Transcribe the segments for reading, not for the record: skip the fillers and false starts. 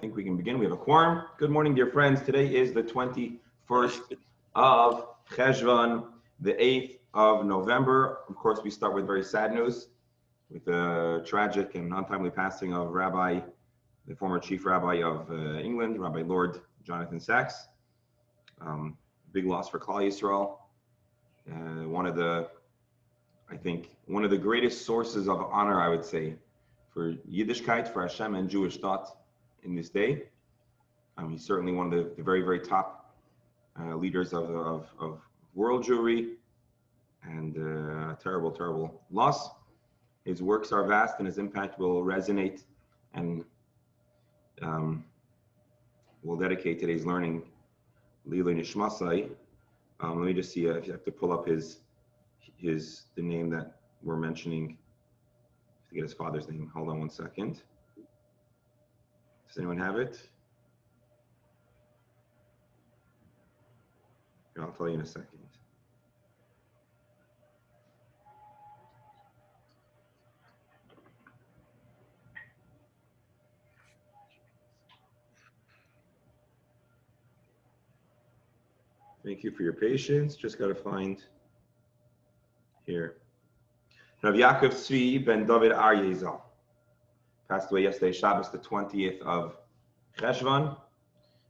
think we can begin. We have a quorum. Good morning, dear friends. Today is the 21st of Cheshvan, the 8th of November. Of course, we start with very sad news, with the tragic and untimely passing of the former chief rabbi of England, Rabbi Lord Jonathan Sacks. Big loss for Klal Yisrael. One of the greatest sources of honor, I would say, for Yiddishkeit, for Hashem and Jewish thought in this day. He's certainly one of the very, very top leaders of world Jewry, and terrible, terrible loss. His works are vast and his impact will resonate, and we'll dedicate today's learning Lili Nishmasai. Let me just see if you have to pull up the name that we're mentioning. To get his father's name. Hold on one second. Does anyone have it? Here, I'll tell you in a second. Thank you for your patience. Just got to find here. Rav Yaakov Tzvi ben David Aryeh passed away yesterday, Shabbos, the 20th of Cheshvan.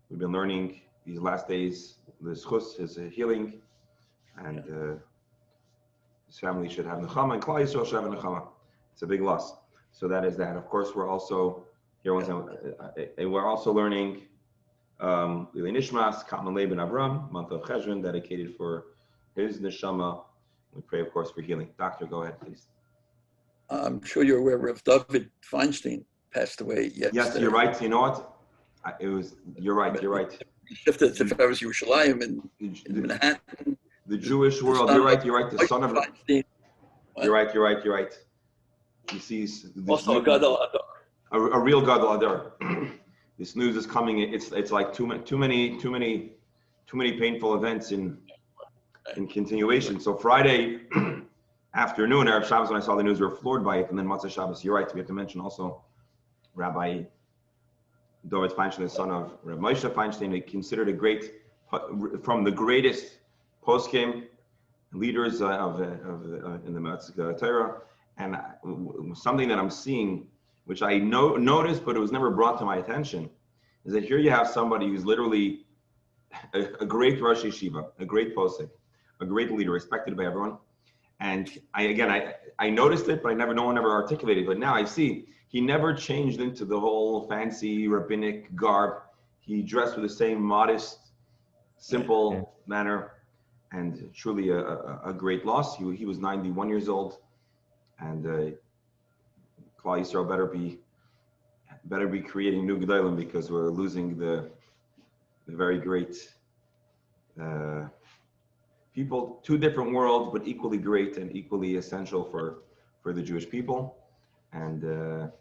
We've been learning these last days the zchus, his healing, and his family should have nechama, and Klal Yisrael should have nechama. It's a big loss. So that is that. Of course, we're also we're also learning Lili Nishmas, Katman Leben Avram, month of Cheshvan, dedicated for his neshama. We pray, of course, for healing. Doctor, go ahead, please. I'm sure you're aware of David Feinstein passed away yesterday. Yes, you're right. You know what? You're right. He shifted to Feres Yerushalayim in Manhattan. The Jewish world. You're right. The son of Feinstein. You're right. You see, also a Gadol Adar. A real Gadol Adar. This news is coming. It's like too many painful events in continuation. So Friday afternoon, Erev Shabbos, when I saw the news, we were floored by it. And then Matzah Shabbos, you're right. We have to mention also Rabbi David Feinstein, the son of Rabbi Moshe Feinstein, considered a great, from the greatest poskim leaders in the Matzah Torah. And something that I'm seeing, which I noticed, but it was never brought to my attention, is that here you have somebody who's literally a great Rosh Yeshiva, a great posek, a great leader, respected by everyone. And I noticed it, but no one ever articulated. But now I see he never changed into the whole fancy rabbinic garb. He dressed with the same modest, simple manner, and truly a great loss. He was 91 years old, and Klal Yisrael better be creating new gedolim, because we're losing the very great people, two different worlds, but equally great and equally essential for the Jewish people. And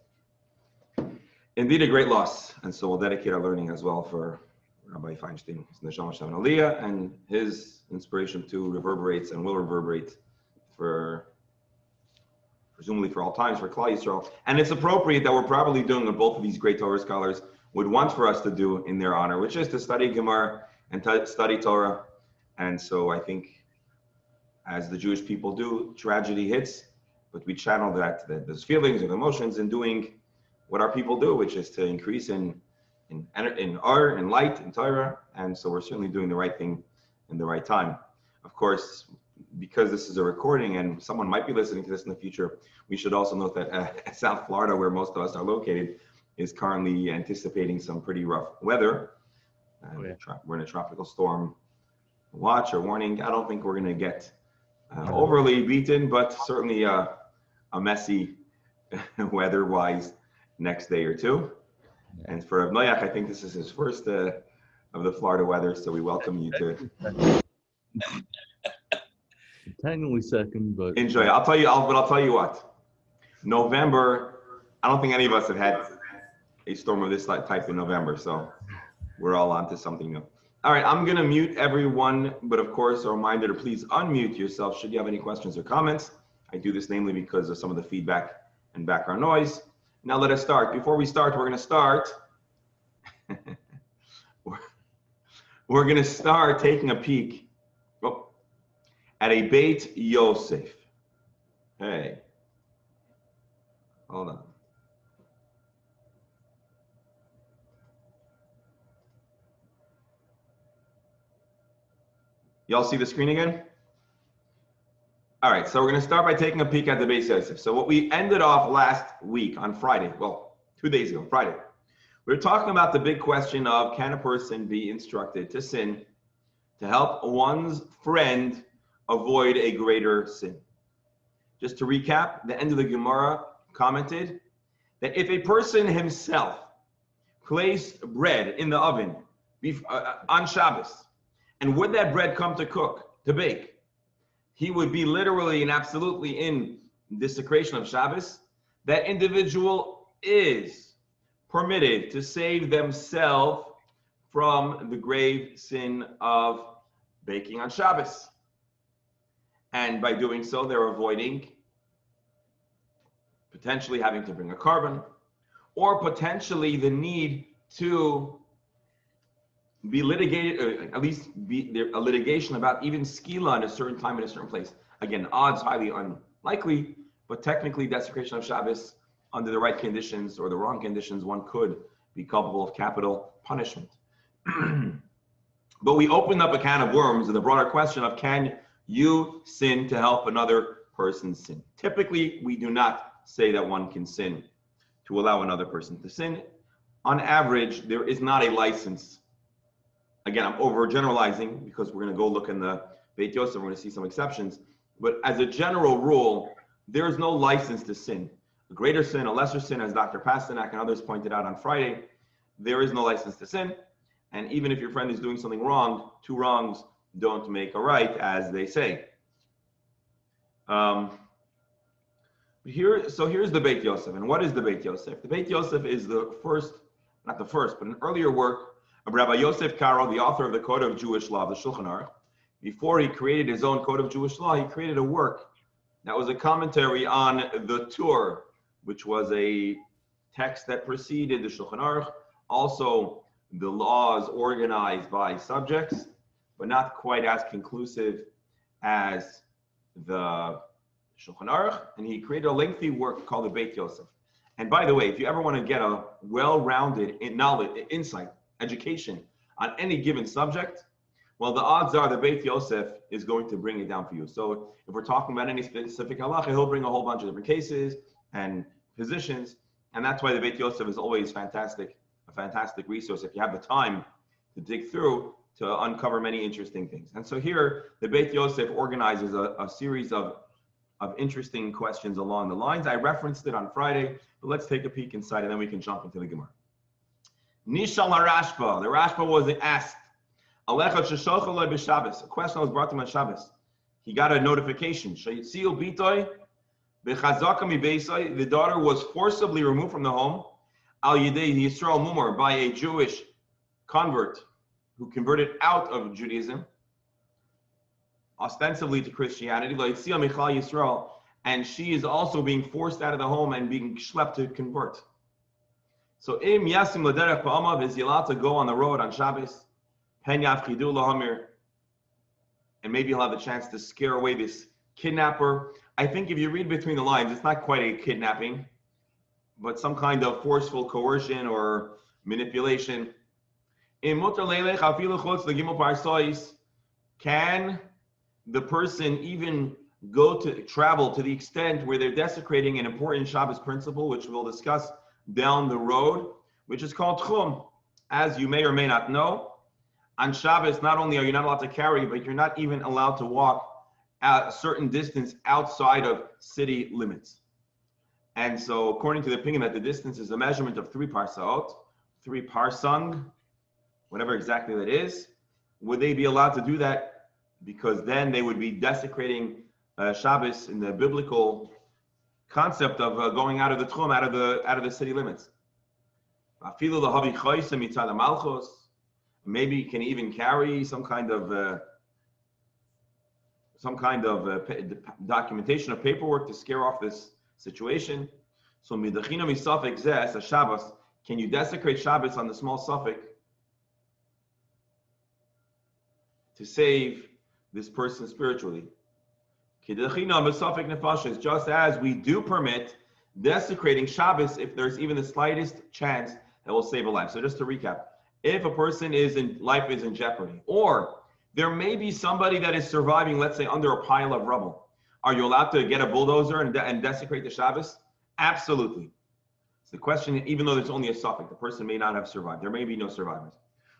indeed a great loss. And so we'll dedicate our learning as well for Rabbi Feinstein, his Neshama Shalom Aliyah, and his inspiration too reverberates and will reverberate presumably for all times, for Klal Yisrael. And it's appropriate that we're probably doing what both of these great Torah scholars would want for us to do in their honor, which is to study Gemara and study Torah. And so I think, as the Jewish people do, tragedy hits, but we channel those feelings and emotions in doing what our people do, which is to increase in art and light and Torah. And so we're certainly doing the right thing in the right time. Of course, because this is a recording and someone might be listening to this in the future, we should also note that South Florida, where most of us are located, is currently anticipating some pretty rough weather. We're in a tropical storm watch or warning. I don't think we're going to get overly beaten, but certainly a messy weather-wise next day or two. And for Rav Noach, I think this is his first of the Florida weather, so we welcome you to technically second, but enjoy. I'll tell you what. November, I don't think any of us have had a storm of this type in November, so we're all on to something new. All right, I'm going to mute everyone, but of course, a reminder to please unmute yourself should you have any questions or comments. I do this namely because of some of the feedback and background noise. Now let us start. Before we start, we're going to start we're going to start taking a peek at a Beit Yosef. Hey, hold on. Y'all see the screen again? All right, so we're going to start by taking a peek at the Beit Yosef. So what we ended off last week on Friday, well, 2 days ago, Friday, we were talking about the big question of, can a person be instructed to sin to help one's friend avoid a greater sin? Just to recap, the end of the Gemara commented that if a person himself placed bread in the oven on Shabbos, and would that bread come to cook, to bake, he would be literally and absolutely in desecration of Shabbos. That individual is permitted to save themselves from the grave sin of baking on Shabbos. And by doing so, they're avoiding potentially having to bring a carbon, or potentially the need to be litigated, or at least be there a litigation about even skila in a certain time in a certain place. Again, odds highly unlikely, but technically desecration of Shabbos under the right conditions or the wrong conditions, one could be culpable of capital punishment. But we opened up a can of worms in the broader question of, can you sin to help another person sin? Typically, we do not say that one can sin to allow another person to sin. On average, there is not a license. Again, I'm overgeneralizing because we're going to go look in the Beit Yosef, we're going to see some exceptions. But as a general rule, there is no license to sin. A greater sin, a lesser sin, as Dr. Pasternak and others pointed out on Friday, there is no license to sin. And even if your friend is doing something wrong, two wrongs don't make a right, as they say. So here's the Beit Yosef. And what is the Beit Yosef? The Beit Yosef is the first, not the first, but an earlier work of Rabbi Yosef Karo, the author of the Code of Jewish Law, the Shulchan Aruch. Before he created his own Code of Jewish Law, he created a work that was a commentary on the Torah, which was a text that preceded the Shulchan Aruch. Also, the laws organized by subjects, but not quite as conclusive as the Shulchan Aruch. And he created a lengthy work called the Beit Yosef. And by the way, if you ever want to get a well-rounded knowledge, insight, education on any given subject, well, the odds are the Beit Yosef is going to bring it down for you. So if we're talking about any specific halacha, he'll bring a whole bunch of different cases and positions, and that's why the Beit Yosef is always fantastic, a fantastic resource if you have the time to dig through to uncover many interesting things. And so here, the Beit Yosef organizes a series of interesting questions along the lines. I referenced it on Friday, but let's take a peek inside and then we can jump into the Gemara. Nishal Rashba. The Rashba was asked, a question was brought to him on Shabbos. He got a notification. The daughter was forcibly removed from the home al yidei Yisrael Mumar, by a Jewish convert who converted out of Judaism, ostensibly to Christianity, and she is also being forced out of the home and being schlepped to convert. So im yasim l'derech ba'amav, is allowed to go on the road on Shabbos, pen yafchidu lahamir, and maybe he'll have a chance to scare away this kidnapper. I think if you read between the lines, it's not quite a kidnapping, but some kind of forceful coercion or manipulation. Can the person even travel to the extent where they're desecrating an important Shabbos principle, which we'll discuss down the road, which is called tchum? As you may or may not know, on Shabbos, not only are you not allowed to carry, but you're not even allowed to walk a certain distance outside of city limits. And so according to the opinion that the distance is a measurement of 3 parsaot, 3 parsang, whatever exactly that is, would they be allowed to do that? Because then they would be desecrating Shabbos in the biblical concept of going out of the tchum, out of the city limits. Maybe you can even carry some kind of documentation or paperwork to scare off this situation. So midachina misafek zeh a Shabbos. Can you desecrate Shabbos on the small suffix? to save this person spiritually. Just as we do permit desecrating Shabbos if there's even the slightest chance that will save a life. So just to recap, if a person life is in jeopardy, or there may be somebody that is surviving, let's say, under a pile of rubble, are you allowed to get a bulldozer and desecrate the Shabbos? Absolutely. It's the question, even though there's only a suffix, the person may not have survived. There may be no survivors.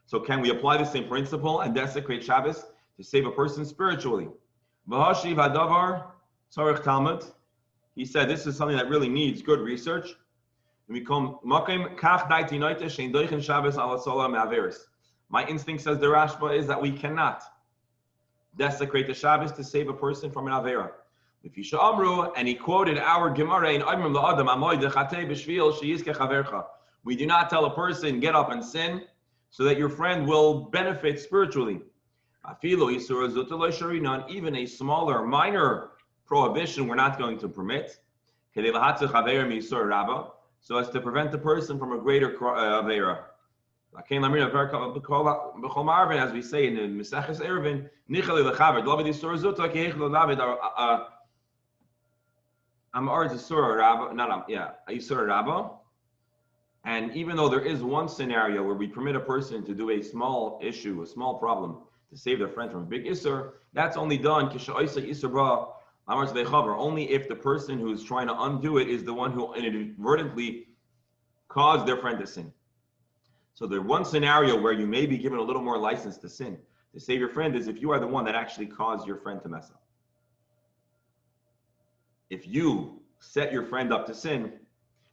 So can we apply the same principle and desecrate Shabbos to save a person spiritually? V'hashiv hadavar tzarich Talmud. He said this is something that really needs good research. My instinct says the Rashba is that we cannot desecrate the Shabbos to save a person from an Avera. If you Amru, and he quoted our Gemara in Amrim la'adam amoy dechatei b'shvil she'yizkeh chavercha. We do not tell a person get up and sin so that your friend will benefit spiritually. Even a smaller, minor prohibition we're not going to permit, so as to prevent the person from a greater Avera. As we say in the Meseches Eruvin, and even though there is one scenario where we permit a person to do a small issue, a small problem, to save their friend from a big Isser, that's only done only if the person who's trying to undo it is the one who inadvertently caused their friend to sin. So the one scenario where you may be given a little more license to sin, to save your friend, is if you are the one that actually caused your friend to mess up. If you set your friend up to sin,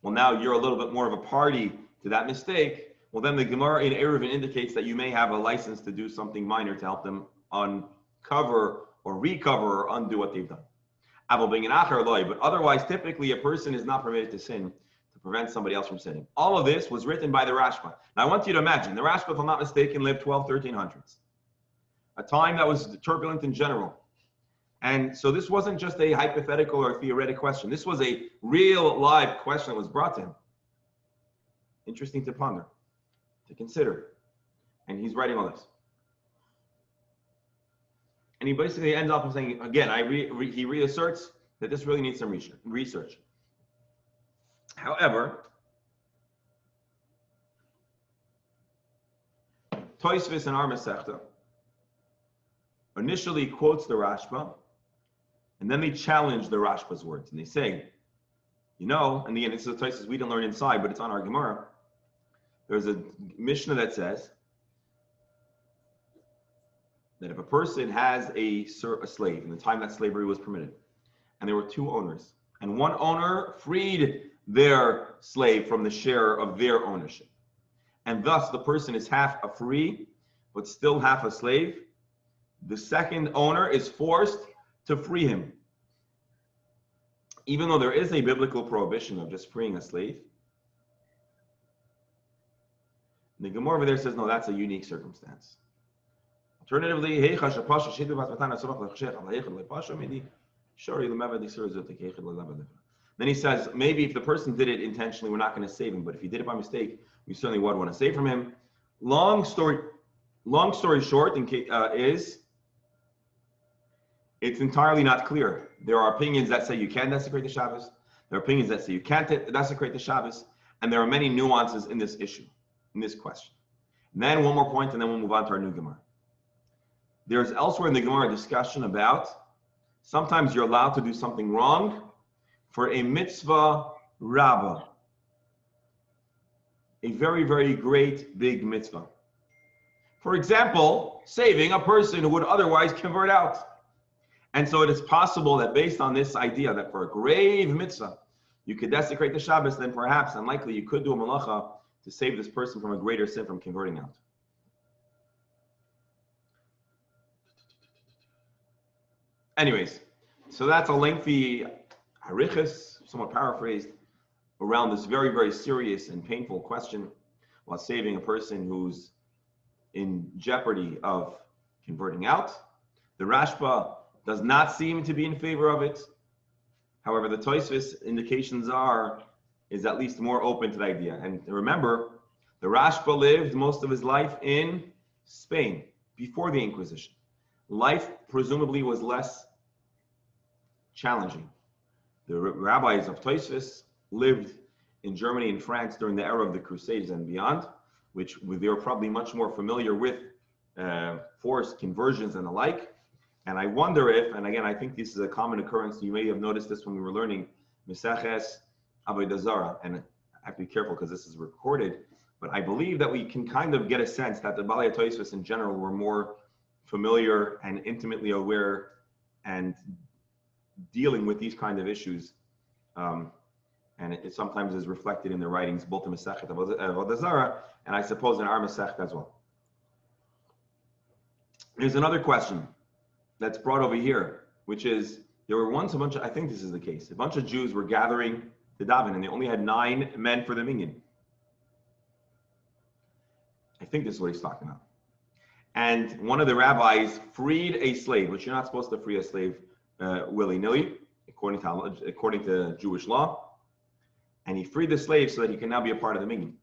well, now you're a little bit more of a party to that mistake. Well, then the Gemara in Eruvin indicates that you may have a license to do something minor to help them uncover or recover or undo what they've done. But otherwise, typically, a person is not permitted to sin to prevent somebody else from sinning. All of this was written by the Rashba. Now, I want you to imagine, the Rashba, if I'm not mistaken, lived 1300s, a time that was turbulent in general. And so this wasn't just a hypothetical or theoretic question. This was a real live question that was brought to him. Interesting to ponder, to consider. And he's writing all this. And he basically ends up saying, again, he reasserts that this really needs some research. However, Tosfos in our Masechta initially quotes the Rashba, and then they challenge the Rashba's words. And they say, and again, this is a Tosfos we didn't learn inside, but it's on our Gemara. There's a Mishnah that says that if a person has a slave in the time that slavery was permitted, and there were two owners, and one owner freed their slave from the share of their ownership, and thus the person is half a free, but still half a slave, the second owner is forced to free him. Even though there is a biblical prohibition of just freeing a slave, the Gemara over there says, no, that's a unique circumstance. Alternatively, then he says, maybe if the person did it intentionally, we're not going to save him, but if he did it by mistake, we certainly would want to save from him. Long story short, is it's entirely not clear. There are opinions that say you can desecrate the Shabbos. There are opinions that say you can't desecrate the Shabbos. And there are many nuances in this issue, in this question. And then one more point, and then we'll move on to our new Gemara. There's elsewhere in the Gemara a discussion about sometimes you're allowed to do something wrong for a mitzvah rabbah, a very, very great big mitzvah. For example, saving a person who would otherwise convert out. And so it is possible that based on this idea that for a grave mitzvah, you could desecrate the Shabbos, then perhaps, unlikely, you could do a malacha to save this person from a greater sin from converting out. Anyways, so that's a lengthy harichas, somewhat paraphrased, around this very, very serious and painful question while saving a person who's in jeopardy of converting out. The Rashba does not seem to be in favor of it. However, the Tosfos indications is at least more open to the idea. And remember, the Rashba lived most of his life in Spain before the Inquisition. life presumably was less challenging. The rabbis of Tosfos lived in Germany and France during the era of the Crusades and beyond, which they were probably much more familiar with forced conversions and the like. And I wonder if, and again, I think this is a common occurrence, you may have noticed this when we were learning Meseches Avodah Zarah, and I have to be careful because this is recorded, but I believe that we can kind of get a sense that the Balei Tosfos in general were more familiar and intimately aware and dealing with these kind of issues. And it sometimes is reflected in their writings, both in Masechet Avodah Zarah, and I suppose in our Masechet as well. There's another question that's brought over here, which is, there were once a bunch of, I think this is the case, a bunch of Jews were gathering to daven, and they only had 9 men for the minyan. I think this is what he's talking about. And one of the rabbis freed a slave, which you're not supposed to free a slave willy-nilly, according to Jewish law. And he freed the slave so that he can now be a part of the minyan.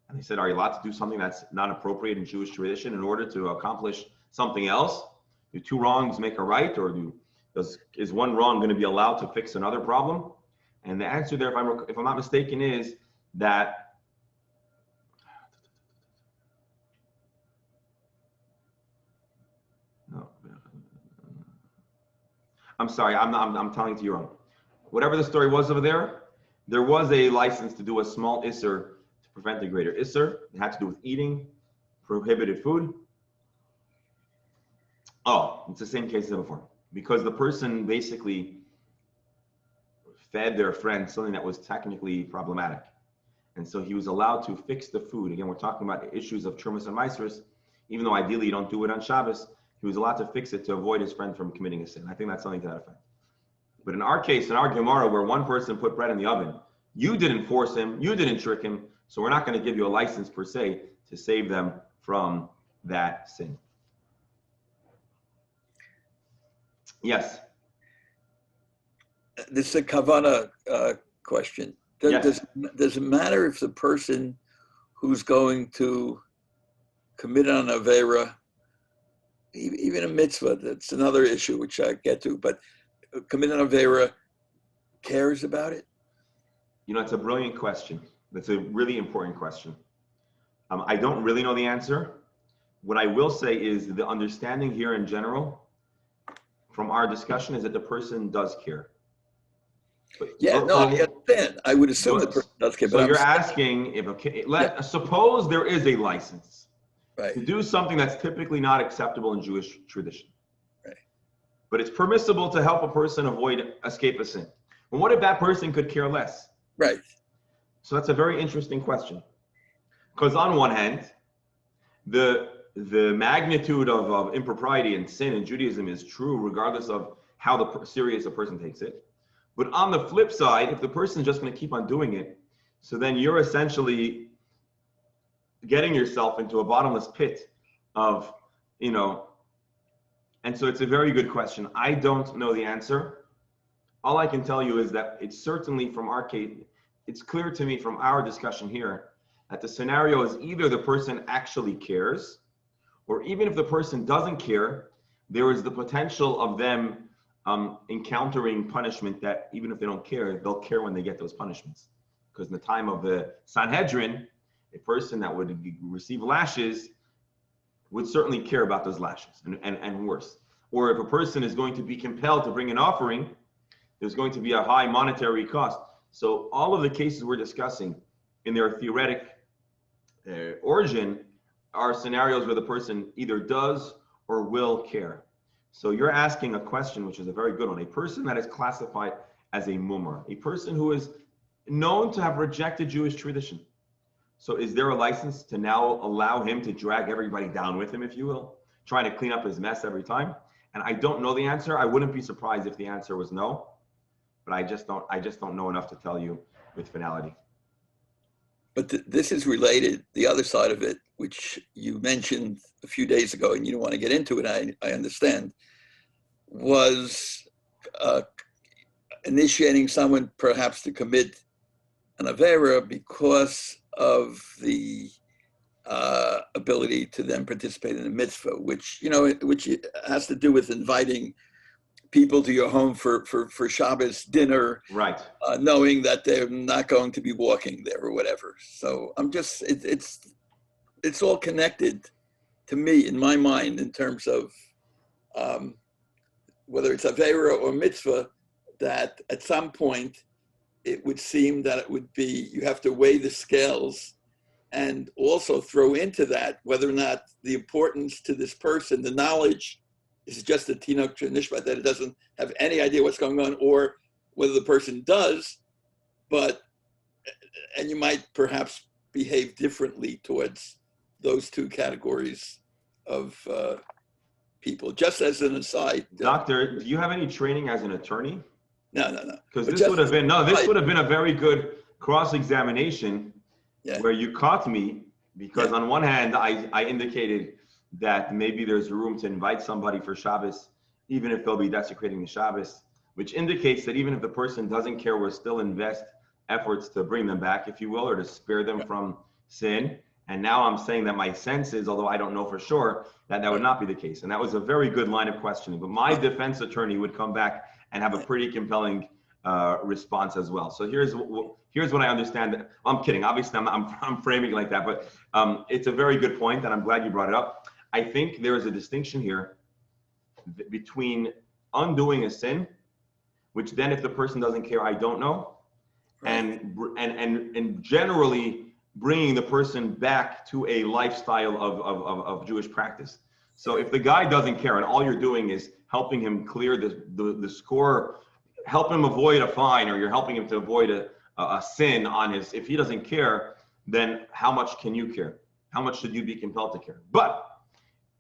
And they said, are you allowed to do something that's not appropriate in Jewish tradition in order to accomplish something else? Do 2 wrongs make a right, or is one wrong going to be allowed to fix another problem? And the answer there, if I'm not mistaken, is that I'm sorry, I'm telling you wrong. Whatever the story was over there, there was a license to do a small isser to prevent a greater isser. It had to do with eating prohibited food. Oh, it's the same case as before. Because the person basically fed their friend something that was technically problematic. And so he was allowed to fix the food. Again, we're talking about issues of Trumas and Maasros. Even though ideally you don't do it on Shabbos, he was allowed to fix it to avoid his friend from committing a sin. I think that's something to that effect. But in our case, in our Gemara, where one person put bread in the oven, you didn't force him, you didn't trick him, so we're not going to give you a license per se to save them from that sin. Yes? This is a Kavana question. Yes. Does it matter if the person who's going to commit an Avera, even a mitzvah, that's another issue which I get to, but commit an Avera, cares about it? You know, it's a brilliant question. That's a really important question. I don't really know the answer. What I will say is the understanding here in general from our discussion is that the person does care. But, I understand. I would assume the person does care. So you're asking if, suppose there is a license to do something that's typically not acceptable in Jewish tradition. Right. But it's permissible to help a person escape a sin. Well, what if that person could care less? Right. So that's a very interesting question. Because on one hand, the magnitude of impropriety and sin in Judaism is true regardless of how serious a person takes it. But on the flip side, if the person is just going to keep on doing it, so then you're essentially getting yourself into a bottomless pit of, and so it's a very good question. I don't know the answer. All I can tell you is that it's certainly from our case, it's clear to me from our discussion here that the scenario is either the person actually cares, or even if the person doesn't care, there is the potential of them encountering punishment that even if they don't care, they'll care when they get those punishments. Because in the time of the Sanhedrin, a person that would receive lashes would certainly care about those lashes and worse. Or if a person is going to be compelled to bring an offering, there's going to be a high monetary cost. So all of the cases we're discussing in their theoretic origin are scenarios where the person either does or will care. So you're asking a question, which is a very good one. A person that is classified as a mumar, a person who is known to have rejected Jewish tradition. So is there a license to now allow him to drag everybody down with him, if you will, trying to clean up his mess every time? And I don't know the answer. I wouldn't be surprised if the answer was no, but I just don't know enough to tell you with finality. But this is related, the other side of it, which you mentioned a few days ago, and you don't want to get into it, I understand, was initiating someone perhaps to commit an Avera because of the ability to then participate in a mitzvah, which has to do with inviting people to your home for Shabbos dinner, Right. Knowing that they're not going to be walking there or whatever. So I'm just, it's all connected to me in my mind in terms of whether it's Aveira or mitzvah, that at some point it would seem that it would be, you have to weigh the scales and also throw into that whether or not the importance to this person, the knowledge is just a tinok nishmat, that it doesn't have any idea what's going on, or whether the person does, and you might perhaps behave differently towards those two categories of people. Just as an aside. Doctor, do you have any training as an attorney? No. Because this would have been a very good cross-examination where you caught me, because on one hand, I indicated that maybe there's room to invite somebody for Shabbos, even if they'll be desecrating the Shabbos, which indicates that even if the person doesn't care, we'll still invest efforts to bring them back, if you will, or to spare them from sin. And now I'm saying that my sense is, although I don't know for sure, that would not be the case. And that was a very good line of questioning. But my defense attorney would come back and have a pretty compelling response as well. So here's what I understand. I'm kidding. Obviously, I'm framing it like that, but it's a very good point, and I'm glad you brought it up. I think there is a distinction here between undoing a sin, which then if the person doesn't care, I don't know, and generally bringing the person back to a lifestyle of Jewish practice. So if the guy doesn't care and all you're doing is helping him clear the score, help him avoid a fine, or you're helping him to avoid a sin on his, if he doesn't care, then how much can you care? How much should you be compelled to care? But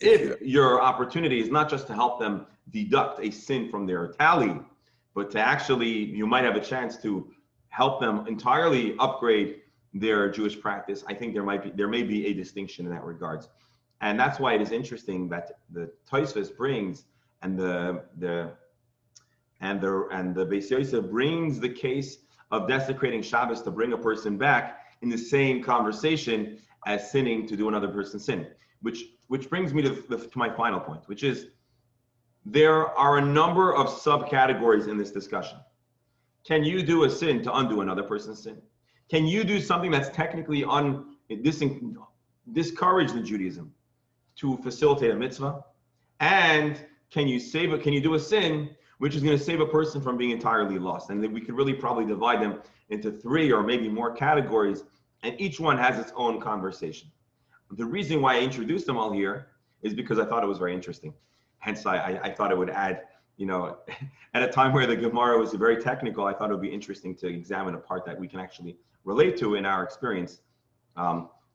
if your opportunity is not just to help them deduct a sin from their tally, but to actually, you might have a chance to help them entirely upgrade their Jewish practice, I think there may be a distinction in that regards. And that's why it is interesting that the Tosfos brings and the Beis Yosef brings the case of desecrating Shabbos to bring a person back in the same conversation as sinning to do another person's sin, which brings me to my final point, which is there are a number of subcategories in this discussion. Can you do a sin to undo another person's sin? Can you do something that's technically discouraged in Judaism to facilitate a mitzvah? And can you do a sin which is going to save a person from being entirely lost? And then we could really probably divide them into 3 or maybe more categories, and each one has its own conversation. The reason why I introduced them all here is because I thought it was very interesting. Hence, I thought it would add, at a time where the Gemara was very technical, I thought it would be interesting to examine a part that we can actually relate to in our experience.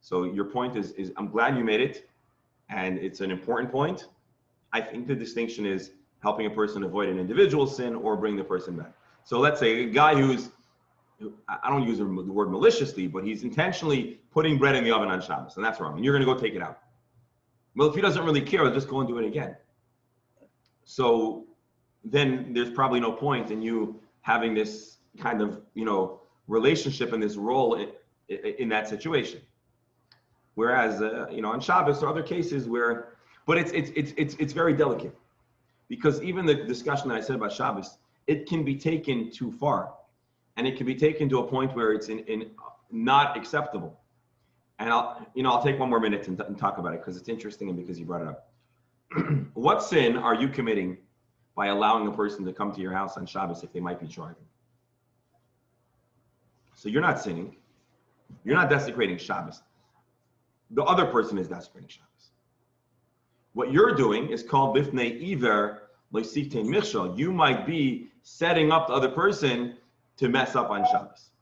So your point is I'm glad you made it, and it's an important point. I think the distinction is helping a person avoid an individual sin or bring the person back. So let's say a guy I don't use the word maliciously, but he's intentionally putting bread in the oven on Shabbos, and that's wrong, and you're going to go take it out. Well, if he doesn't really care, he'll just go and do it again. So then there's probably no point in you having this kind of, relationship and this role in that situation. Whereas, on Shabbos or other cases but it's very delicate, because even the discussion that I said about Shabbos, it can be taken too far, and it can be taken to a point where it's in not acceptable. And I'll take one more minute and talk about it because it's interesting and because you brought it up. What sin are you committing by allowing a person to come to your house on Shabbos if they might be driving? So you're not sinning. You're not desecrating Shabbos. The other person is desecrating Shabbos. What you're doing is called bifnei iver loisiftein michshol. You might be setting up the other person to mess up on Shabbos.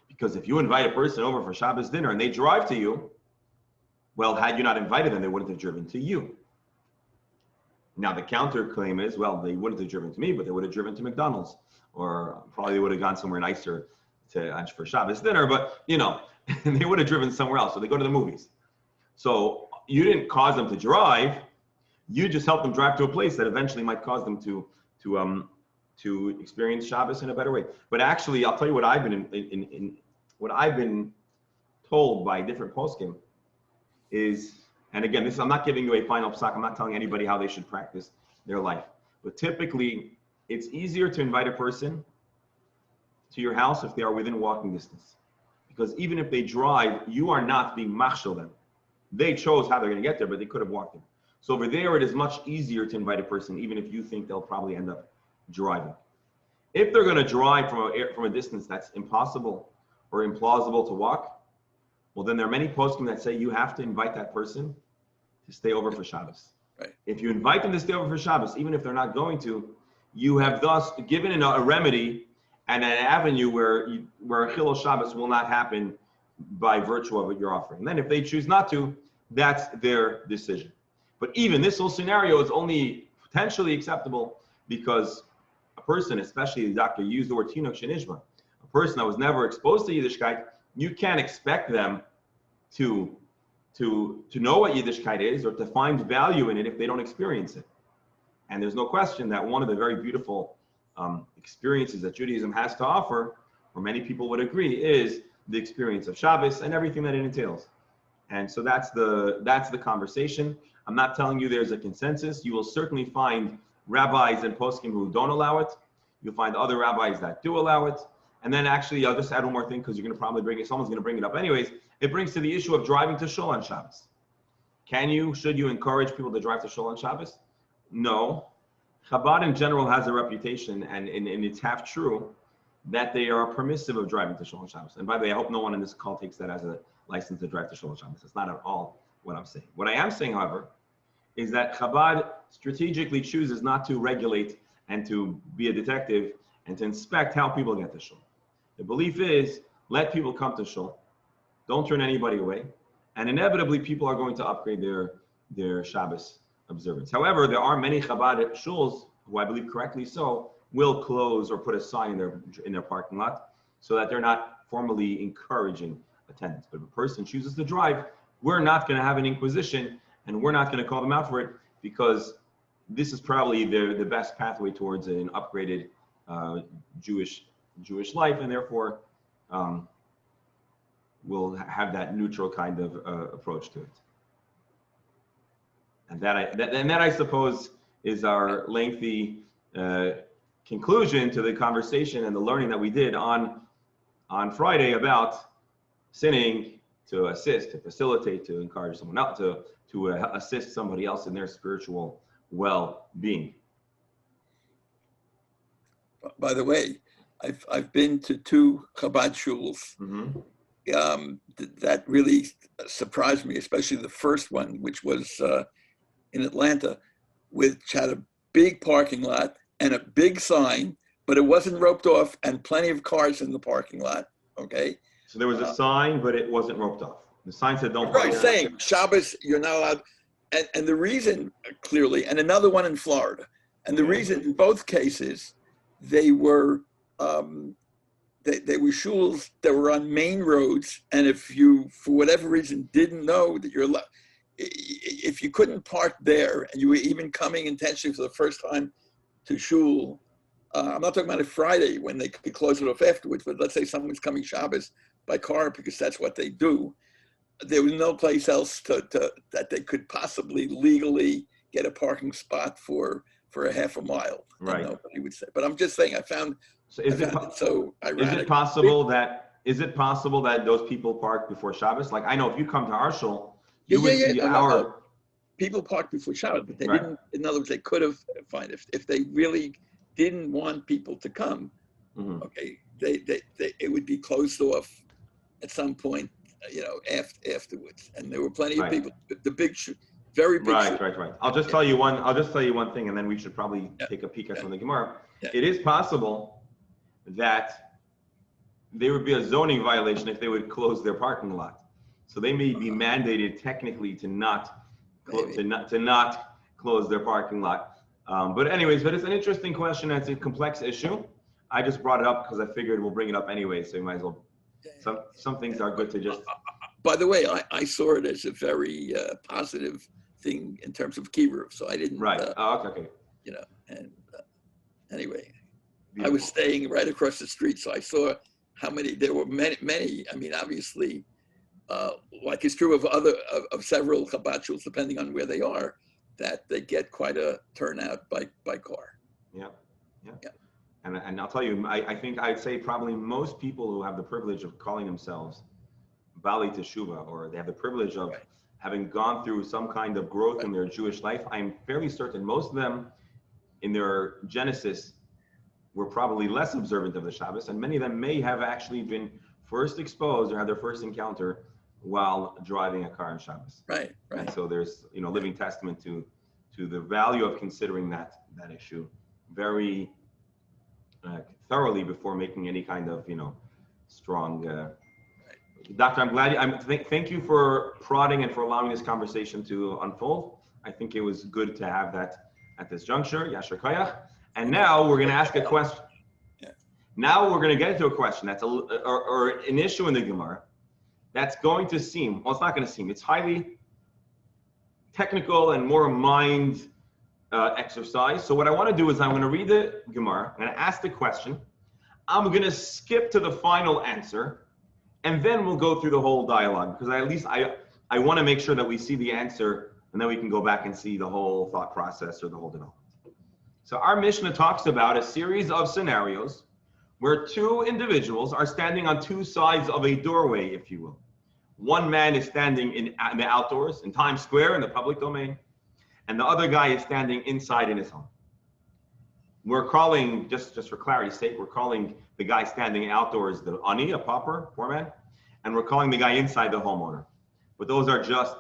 Because if you invite a person over for Shabbos dinner and they drive to you, well, had you not invited them, they wouldn't have driven to you. Now, the counterclaim is, well, they wouldn't have driven to me, but they would have driven to McDonald's, or probably they would have gone somewhere nicer for Shabbos dinner, but, they would have driven somewhere else. So they go to the movies. So you didn't cause them to drive. You just helped them drive to a place that eventually might cause them to experience Shabbos in a better way. But actually, I'll tell you what I've been told by different poskim is And again, I'm not giving you a final psak. I'm not telling anybody how they should practice their life. But typically, it's easier to invite a person to your house if they are within walking distance. Because even if they drive, you are not being machshel them. They chose how they're going to get there, but they could have walked in. So over there, it is much easier to invite a person, even if you think they'll probably end up driving. If they're going to drive from a distance that's impossible or implausible to walk, well, then there are many poskim that say you have to invite that person to stay over for Shabbos. Right. If you invite them to stay over for Shabbos, even if they're not going to, you have thus given a remedy and an avenue where Chilul Shabbos will not happen by virtue of what you're offering. And then if they choose not to, that's their decision. But even this whole scenario is only potentially acceptable because a person, especially the doctor used the word Tinok Shenishma, a person that was never exposed to Yiddishkeit, you can't expect them to know what Yiddishkeit is or to find value in it if they don't experience it. And there's no question that one of the very beautiful experiences that Judaism has to offer, or many people would agree, is the experience of Shabbos and everything that it entails. And so that's the conversation. I'm not telling you there's a consensus. You will certainly find rabbis and poskim who don't allow it. You'll find other rabbis that do allow it. And then actually, I'll just add one more thing because you're going to probably someone's going to bring it up anyways. It brings to the issue of driving to shul on Shabbos. Should you encourage people to drive to shul on Shabbos? No. Chabad in general has a reputation, and it's half true, that they are permissive of driving to shul on Shabbos. And by the way, I hope no one in this call takes that as a license to drive to shul on Shabbos. That's not at all what I'm saying. What I am saying, however, is that Chabad strategically chooses not to regulate and to be a detective and to inspect how people get to shul. The belief is, let people come to shul, don't turn anybody away, and inevitably people are going to upgrade their Shabbos observance. However, there are many Chabad shuls who I believe correctly so will close or put a sign in their parking lot so that they're not formally encouraging attendance. But if a person chooses to drive, we're not going to have an inquisition and we're not going to call them out for it because this is probably the best pathway towards an upgraded Jewish life, and therefore we'll have that neutral kind of approach to it. And that I suppose is our lengthy conclusion to the conversation and the learning that we did on Friday about sinning to assist, to facilitate, to encourage someone else, to assist somebody else in their spiritual well-being. By the way, I've been to 2 Chabad shuls. Mm-hmm. That really surprised me, especially the first one, which was in Atlanta, which had a big parking lot and a big sign, but it wasn't roped off and plenty of cars in the parking lot. Okay. So there was a sign, but it wasn't roped off. The sign said don't park. Right, saying Shabbos, you're not allowed. And the reason, clearly, and another one in Florida, and the reason in both cases, they were shuls that were on main roads, and if you, for whatever reason, didn't know that you're allowed, if you couldn't park there, and you were even coming intentionally for the first time to shul, I'm not talking about a Friday when they could close it off afterwards, but let's say someone's coming Shabbos by car because that's what they do. There was no place else that they could possibly legally get a parking spot for a half a mile. Right. Nobody would say. But I'm just saying, I found. So is it possible that those people park before Shabbos? Like I know if you come to our shul, you would see our people parked before Shabbos, but they didn't. In other words, they could have fine if they really didn't want people to come. Mm-hmm. Okay, they it would be closed off at some point. Afterwards, and there were plenty of people. The big, very big. Right. I'll just tell you one thing, and then we should probably take a peek at some of the Gemara. Yeah. It is possible that there would be a zoning violation if they would close their parking lot. So they may be mandated technically to not close their parking lot. But it's an interesting question. It's a complex issue. I just brought it up because I figured we'll bring it up anyway, so you might as well. Some things are good to just. By the way, I saw it as a very positive thing in terms of kiruv, so I didn't. Right. Okay. And anyway, Beautiful. I was staying right across the street, so I saw how many there were. Many. I mean, obviously, like it's true of several Chabad shuls, depending on where they are, that they get quite a turnout by car. Yeah. Yeah. And I'll tell you, I think I'd say probably most people who have the privilege of calling themselves Bali Teshuvah, or they have the privilege of having gone through some kind of growth in their Jewish life, I'm fairly certain most of them in their Genesis were probably less observant of the Shabbos, and many of them may have actually been first exposed or had their first encounter while driving a car on Shabbos. Right. And so there's, living testament to the value of considering that issue very thoroughly before making any kind of, strong. Doctor, I'm glad. Thank you for prodding and for allowing this conversation to unfold. I think it was good to have that at this juncture. Yasher Koyach. And now we're going to ask a question. Yeah. Now we're going to get into a question that's or an issue in the Gemara that's going to seem, well, it's not going to seem, it's highly technical and more mind exercise. So what I want to do is I'm going to read the Gemara, I'm going to ask the question, I'm going to skip to the final answer, and then we'll go through the whole dialogue, because at least I want to make sure that we see the answer, and then we can go back and see the whole thought process or the whole development. So our Mishnah talks about a series of scenarios where two individuals are standing on two sides of a doorway, if you will. One man is standing in the outdoors, in Times Square, in the public domain, and the other guy is standing inside in his home. We're calling, just for clarity's sake, we're calling the guy standing outdoors the ani, a pauper, poor man, and we're calling the guy inside the homeowner. But those are just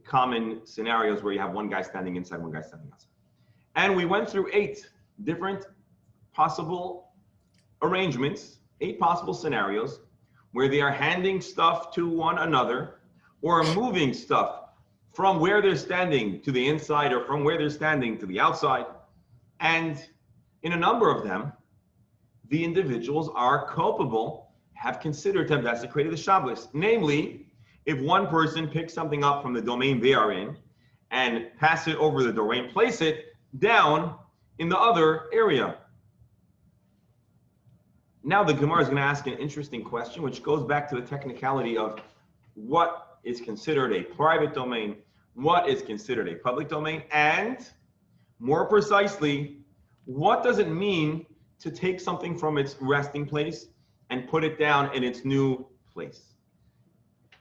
common scenarios where you have one guy standing inside, one guy standing outside. And we went through 8 different possible arrangements, 8 possible scenarios where they are handing stuff to one another or moving stuff from where they're standing to the inside or from where they're standing to the outside. And in a number of them, the individuals are culpable, have considered to have desecrated the Shabbos. Namely, if one person picks something up from the domain they are in and pass it over the doorway and place it down in the other area. Now the Gemara is going to ask an interesting question, which goes back to the technicality of what is considered a private domain, what is considered a public domain, and more precisely, what does it mean to take something from its resting place and put it down in its new place?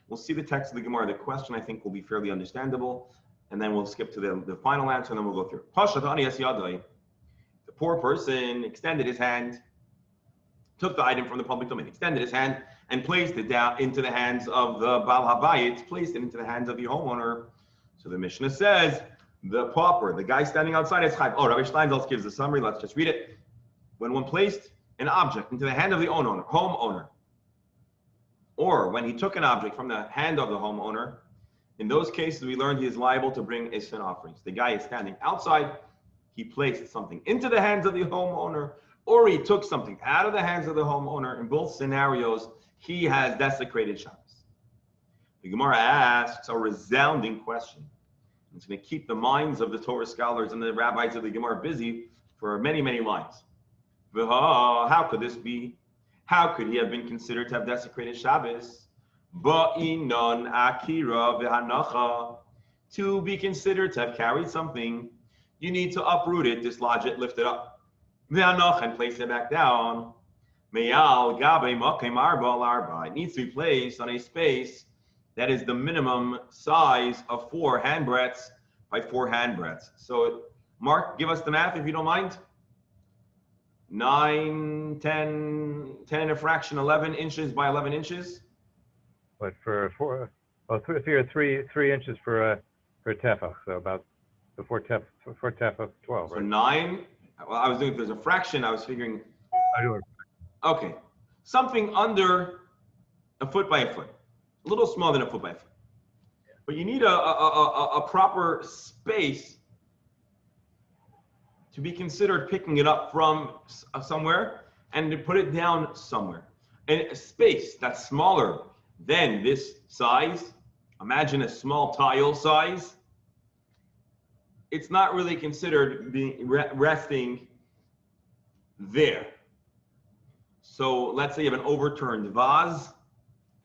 We'll see the text of the Gemara. The question, I think, will be fairly understandable, and then we'll skip to the final answer, and then we'll go through. The poor person extended his hand, took the item from the public domain, extended his hand, and placed it down into the hands of the Baal Habayit, placed it into the hands of the homeowner. So the Mishnah says, the pauper, the guy standing outside, is chayv. Oh, Rabbi Steinsaltz gives the summary. Let's just read it. When one placed an object into the hand of the homeowner, or when he took an object from the hand of the homeowner, in those cases, we learned he is liable to bring a sin offering. So the guy is standing outside, he placed something into the hands of the homeowner, or he took something out of the hands of the homeowner. In both scenarios, he has desecrated Shabbos. The Gemara asks a resounding question. It's going to keep the minds of the Torah scholars and the rabbis of the Gemara busy for many, many lines. How could this be? How could he have been considered to have desecrated Shabbos? Ba'inon akira v'hanacha. To be considered to have carried something, you need to uproot it, dislodge it, lift it up. V'hanacha, and place it back down. Meyal gabe makim arba al arba. It needs to be placed on a space that is the minimum size of 4 handbreadths by 4 handbreadths. So, Mark, give us the math if you don't mind. 9, 10 and a fraction, 11 inches by 11 inches. But for 4, well, if you're 3 inches for tefach, so about the 4 tefach 12. So right? 9. Well, I was doing, if there's a fraction, I was figuring. I do it. Okay, something under a foot by a foot, a little smaller than a foot by a foot. But you need a proper space to be considered picking it up from somewhere and to put it down somewhere. And a space that's smaller than this size, imagine a small tile size, it's not really considered being resting there. So let's say you have an overturned vase.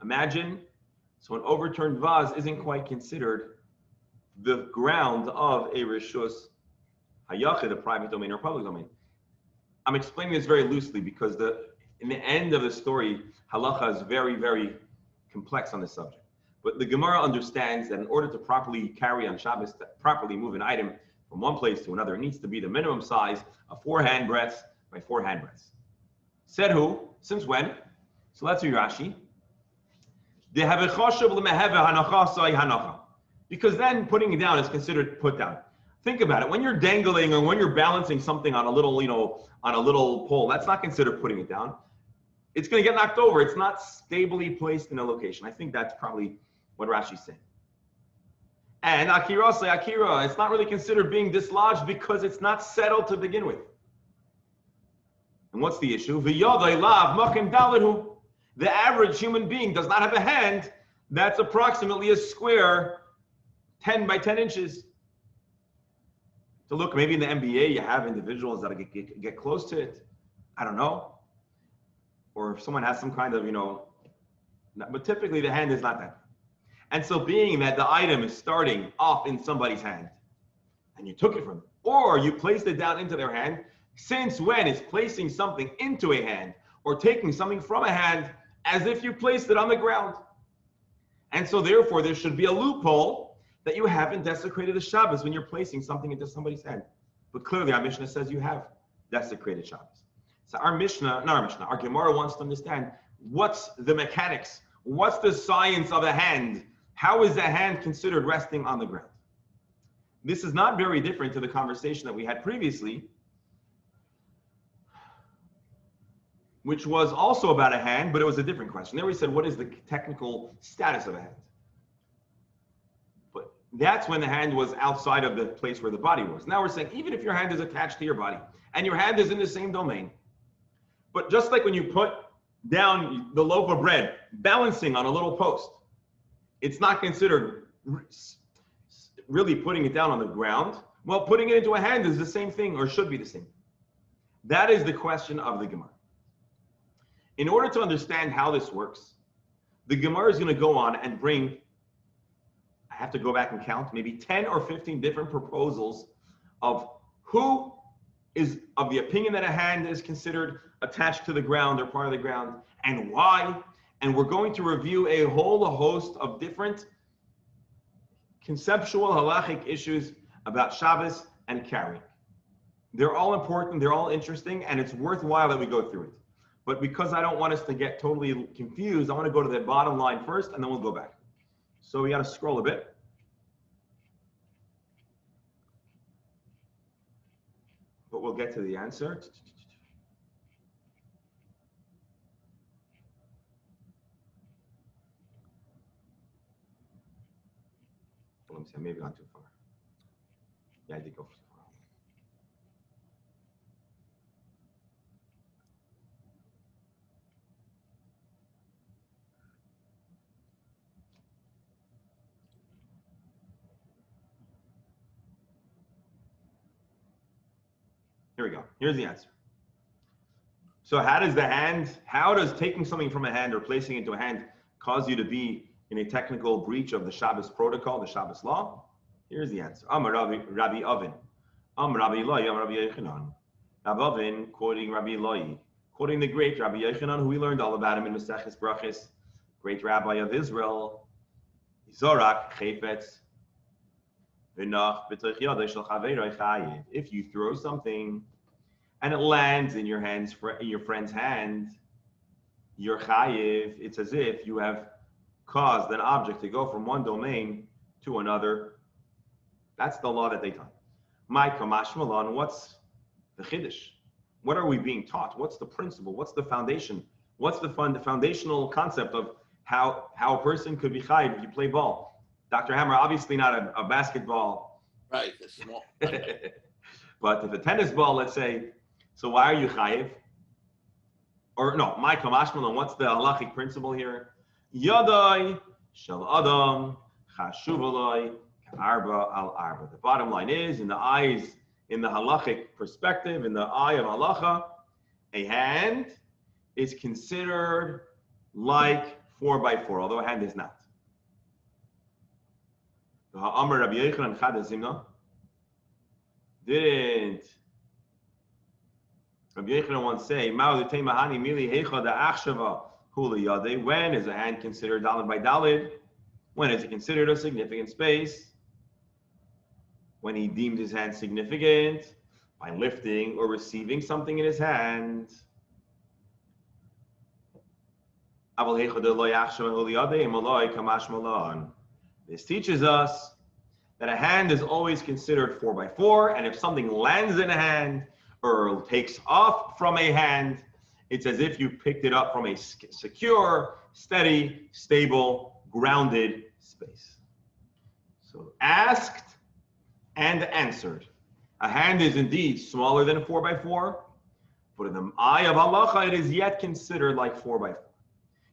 Imagine So an overturned vase isn't quite considered the ground of a rishus hayachid, a private domain or public domain. I'm explaining this very loosely because in the end of the story, halacha is very, very complex on this subject. But the Gemara understands that in order to properly carry on Shabbos, to properly move an item from one place to another, it needs to be the minimum size of 4 handbreadths by 4 handbreadths. Said who? Since when? So let's read Rashi. Because then putting it down is considered put down. Think about it. When you're dangling or when you're balancing something on a little, on a little pole, that's not considered putting it down. It's going to get knocked over. It's not stably placed in a location. I think that's probably what Rashi's saying. And Akira, it's not really considered being dislodged because it's not settled to begin with. And what's the issue? The average human being does not have a hand that's approximately a square 10 by 10 inches. So look, maybe in the NBA you have individuals that get close to it. I don't know. Or if someone has some kind of, but typically the hand is not that. And so being that the item is starting off in somebody's hand, and you took it from them, or you placed it down into their hand, since when is placing something into a hand or taking something from a hand as if you placed it on the ground? And so therefore there should be a loophole that you haven't desecrated the Shabbos when you're placing something into somebody's hand. But clearly our Mishnah says you have desecrated Shabbos. So our Gemara wants to understand what's the mechanics, what's the science of a hand? How is a hand considered resting on the ground? This is not very different to the conversation that we had previously, which was also about a hand, but it was a different question. There we said, what is the technical status of a hand? But that's when the hand was outside of the place where the body was. Now we're saying, even if your hand is attached to your body and your hand is in the same domain, but just like when you put down the loaf of bread, balancing on a little post, it's not considered really putting it down on the ground. Well, putting it into a hand is the same thing, or should be the same. That is the question of the Gemara. In order to understand how this works, the Gemara is going to go on and bring, I have to go back and count, maybe 10 or 15 different proposals of who is of the opinion that a hand is considered attached to the ground or part of the ground, and why. And we're going to review a whole host of different conceptual halachic issues about Shabbos and carrying. They're all important, they're all interesting, and it's worthwhile that we go through it. But because I don't want us to get totally confused, I want to go to the bottom line first, and then we'll go back. So we got to scroll a bit. But we'll get to the answer. Let me see, I maybe gone too far. Yeah, I did go too far. Here we go. Here's the answer. So how does taking something from a hand or placing it into a hand cause you to be in a technical breach of the Shabbos protocol, the Shabbos law? Here's the answer. Amar Rabbi Oven. Amar Rabbi Eloi, Amar Rabbi Yochanan. Rabbi Oven, quoting Rabbi Eloi, quoting the great Rabbi Yochanan, who we learned all about him in Maseches Brachos, great rabbi of Israel. Zorak chayfetz v'nach b'toich yadei shel chaveroi chayiv. If you throw something and it lands in your hands, in your friend's hand, you're chayiv. It's as if you have caused an object to go from one domain to another. That's the law that they taught. My kamash malan, what's the chiddush? What are we being taught? What's the principle? What's the foundation? What's the foundational concept of how a person could be chayiv if you play ball? Dr. Hammer, obviously not a basketball. Right, it's small. But if a tennis ball, let's say, so why are you chayiv? Or no, my kamash malan, what's the halachic principle here? Yadai shel adam chashuv alai k'arba al arba. The bottom line is, in the halachic perspective, in the eye of halacha, a hand is considered like 4 by 4, although a hand is not. Amar Rabbi Yochanan Chad Zimna. Didn't Rabbi Yochanan once say, when is a hand considered daled by daled? When is it considered a significant space? When he deemed his hand significant by lifting or receiving something in his hand. This teaches us that a hand is always considered 4x4, and if something lands in a hand or takes off from a hand, it's as if you picked it up from a secure, steady, stable, grounded space. So asked and answered. A hand is indeed smaller than a 4x4, but in the eye of halacha, it is yet considered like 4x4.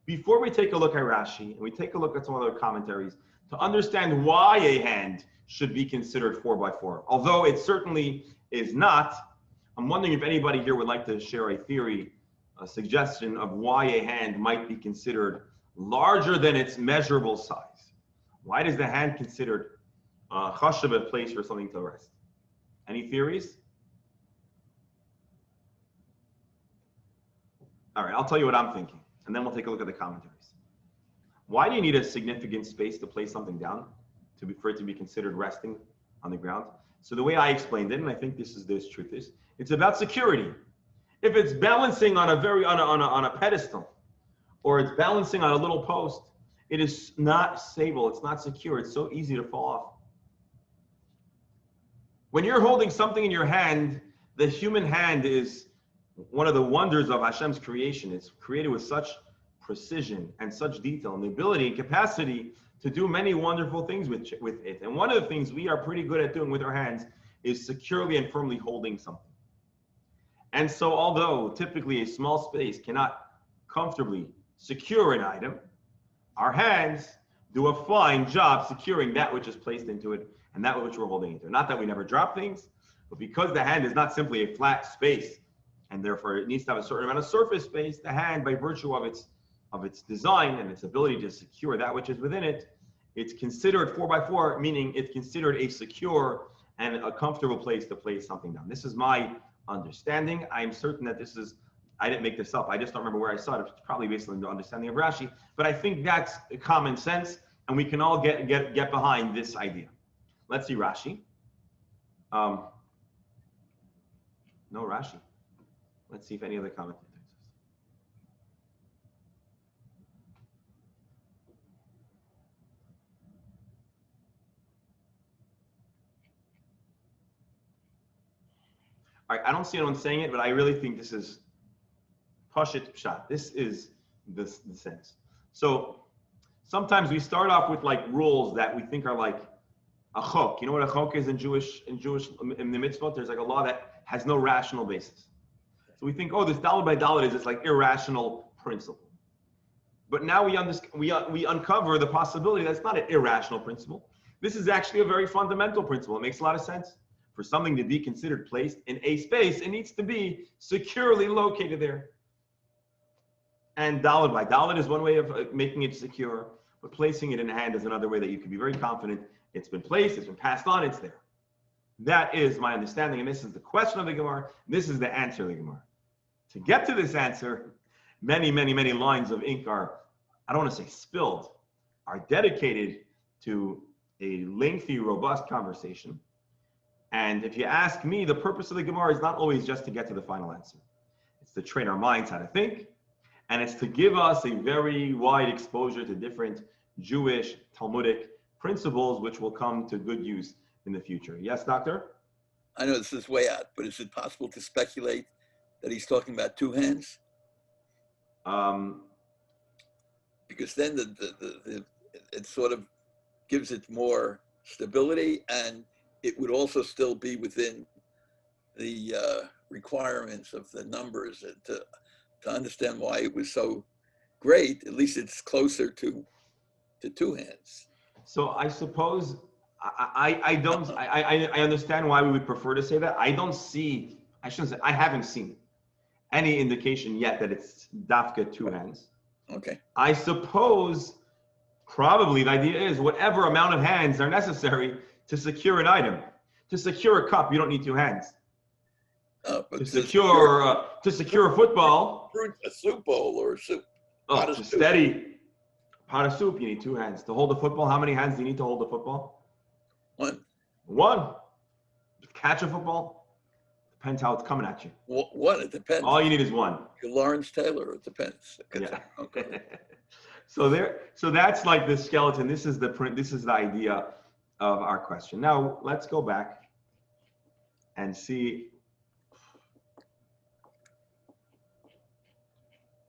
Before we take a look at Rashi, and we take a look at some other commentaries, to understand why a hand should be considered 4x4, although it certainly is not, I'm wondering if anybody here would like to share a theory, a suggestion of why a hand might be considered larger than its measurable size. Why is the hand considered chashav, a place for something to rest? Any theories? All right, I'll tell you what I'm thinking, and then we'll take a look at the commentaries. Why do you need a significant space to place something down, for it to be considered resting on the ground? So the way I explained it, and I think this truth is, it's about security. If it's balancing on a pedestal, or it's balancing on a little post, it is not stable, it's not secure, it's so easy to fall off. When you're holding something in your hand, the human hand is one of the wonders of Hashem's creation. It's created with such precision and such detail and the ability and capacity to do many wonderful things with it. And one of the things we are pretty good at doing with our hands is securely and firmly holding something. And so although typically a small space cannot comfortably secure an item, our hands do a fine job securing that which is placed into it and that which we're holding into. Not that we never drop things, but because the hand is not simply a flat space and therefore it needs to have a certain amount of surface space, the hand, by virtue of its design and its ability to secure that which is within it, it's considered 4x4, meaning it's considered a secure and a comfortable place to place something down. This is my understanding. I'm certain that I didn't make this up. I just don't remember where I saw it. It's probably based on the understanding of Rashi, but I think that's common sense, and we can all get behind this idea. Let's see Rashi. No Rashi. Let's see if any other commentators. All right, I don't see anyone saying it, but I really think this is Pashit Pshat. This is the sense. So sometimes we start off with like rules that we think are like a chok. You know what a chok is in the mitzvot? There's like a law that has no rational basis. So we think, oh, this daled by daled is this like irrational principle. But now we uncover the possibility that's not an irrational principle. This is actually a very fundamental principle. It makes a lot of sense. For something to be considered placed in a space, it needs to be securely located there. And daled by daled is one way of making it secure, but placing it in a hand is another way that you can be very confident it's been placed, it's been passed on, it's there. That is my understanding, and this is the question of the Gemara. This is the answer of the Gemara. To get to this answer, many, many, many lines of ink are, I don't want to say spilled, are dedicated to a lengthy, robust conversation. And if you ask me, the purpose of the Gemara is not always just to get to the final answer. It's to train our minds how to think, and it's to give us a very wide exposure to different Jewish Talmudic principles, which will come to good use in the future. Yes, Doctor? I know this is way out, but is it possible to speculate that he's talking about two hands? Because then it sort of gives it more stability, and it would also still be within the requirements of the numbers to understand why it was so great. At least it's closer to two hands. So I suppose I understand why we would prefer to say that. I haven't seen any indication yet that it's dafka two hands. Okay. I suppose Probably the idea is whatever amount of hands are necessary to secure an item. To secure a cup, you don't need 2 hands. But To secure a football, a soup bowl or a soup. to steady pot of soup, you need 2 hands. To hold a football, how many hands do you need to hold a football? 1. 1. To catch a football, depends how it's coming at you. 1, it depends. All you need is 1. You're Lawrence Taylor, it depends. Yeah. Okay. So that's like the skeleton. This is the idea of our question. Now let's go back and see.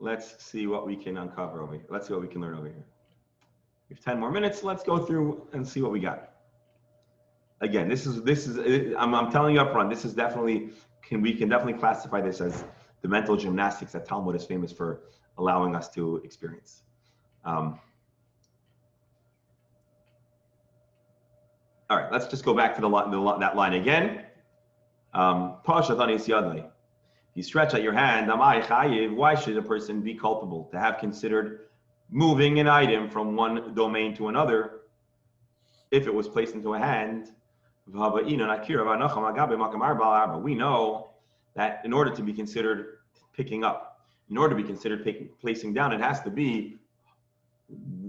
Let's see what we can uncover over here. Let's see what we can learn over here. We have 10 more minutes. Let's go through and see what we got. Again, I'm telling you up front, this is definitely, we can definitely classify this as the mental gymnastics that Talmud is famous for allowing us to experience. All right, let's just go back to that line again. You stretch out your hand. Why should a person be culpable to have considered moving an item from one domain to another if it was placed into a hand? We know that in order to be considered picking up, in order to be considered placing down, it has to be